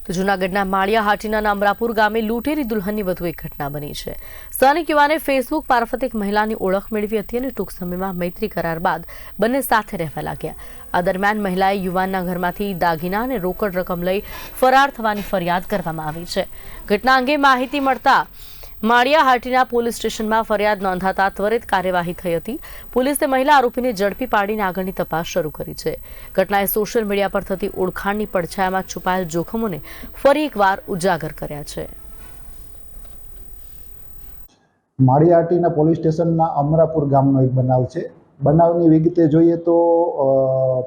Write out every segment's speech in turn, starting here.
તો જૂનાગઢના માળિયા હાટીના અમરાપુર ગામે લૂંટેરી દુલ્હનની વધુ એક ઘટના બની છે। સ્થાનિક યુવાને ફેસબુક મારફતે એક મહિલાની ઓળખ મેળવી હતી અને ટૂંક સમયમાં મૈત્રી કરાર બાદ બંને સાથે રહેવા લાગ્યા। આ દરમિયાન મહિલાએ યુવાનના ઘરમાંથી દાગીના અને રોકડ રકમ લઈ ફરાર થવાની ફરિયાદ કરવામાં આવી છે। ઘટના અંગે માહિતી મળતા માળિયા હાટીના પોલીસ સ્ટેશનમાં ફરિયાદ નોંધાતા ત્વરિત કાર્યવાહી થઈ હતી। પોલીસે મહિલા આરોપીને ઝડપી પાડીને આગળની તપાસ શરૂ કરી છે। ઘટનાએ સોશિયલ મીડિયા પર થતી ઓળખાણની પડછાયામાં છુપાયેલ જોખમોને ફરી એકવાર ઉજાગર કર્યા છે। માળિયા હાટીના પોલીસ સ્ટેશનના અમરાપુર ગામનો એક બનાવ છે। બનાવની વિગતે જોઈએ તો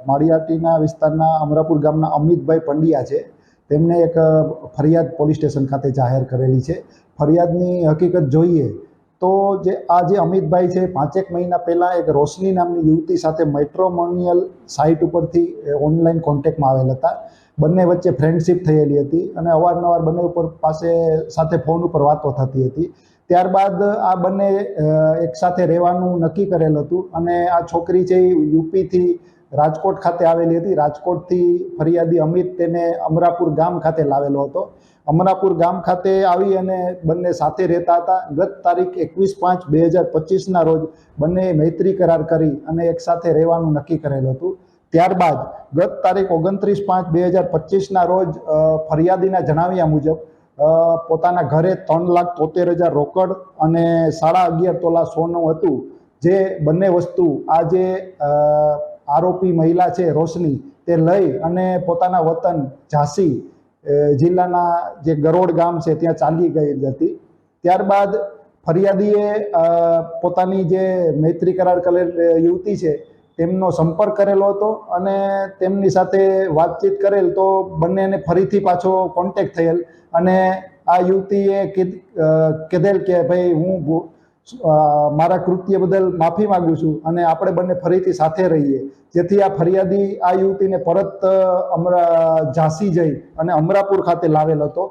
માળિયા હાટીના વિસ્તારના અમરાપુર ગામના અમિતભાઈ પંડ્યા છે। તેમને એક ફરિયાદ પોલીસ સ્ટેશન ખાતે જાહેર કરેલી છે। ફરિયાદની હકીકત જોઈએ તો જે અમિતભાઈ છે 5 મહિના પહેલાં એક રોશની નામની યુવતી સાથે મેટ્રોમોનિયલ સાઇટ ઉપરથી ઓનલાઈન કોન્ટેક્ટમાં આવેલ હતા। બંને વચ્ચે ફ્રેન્ડશિપ થયેલી હતી અને અવારનવાર બંને ઉપર સાથે ફોન ઉપર વાતો થતી હતી। ત્યારબાદ આ બંને એકસાથે રહેવાનું નક્કી કરેલ હતું અને આ છોકરી છે એ યુપીથી રાજકોટ ખાતે આવેલી હતી। રાજકોટથી ફરિયાદી અમિત તેને અમરાપુર ગામ ખાતે લાવેલો હતો। અમરાપુર ગામ ખાતે આવી અને બંને સાથે રહેતા હતા। ગત તારીખ 21/5/2025ના રોજ બંને મૈત્રી કરાર કરી અને એક સાથે રહેવાનું નક્કી કરેલું હતું। ત્યારબાદ ગત તારીખ 29/5/2025ના રોજ ફરિયાદીના જણાવ્યા મુજબ પોતાના ઘરે 3,73,000 રોકડ અને 11.5 તોલા સોનું હતું, જે બંને વસ્તુ આ જે આરોપી મહિલા છે રોશની તે લઈ અને પોતાના વતન ઝાંસી જિલ્લાના જે ગરોડ ગામ છે ત્યાં ચાલી ગઈ હતી। ત્યારબાદ ફરિયાદીએ પોતાની જે મૈત્રી કરાર કરેલ યુવતી છે તેમનો સંપર્ક કરેલો હતો અને તેમની સાથે વાતચીત કરેલ તો બંનેને ફરીથી પાછો કોન્ટેક્ટ થયેલ અને આ યુવતીએ કીધેલ કે ભાઈ હું મારા કૃત્ય બદલ માફી માગું છું અને આપણે બંને ફરીથી સાથે રહીએ। જેથી આ ફરિયાદી આ યુવતીને પરત ઝાંસી જઈ અને અમરાપુર ખાતે લાવેલ હતો।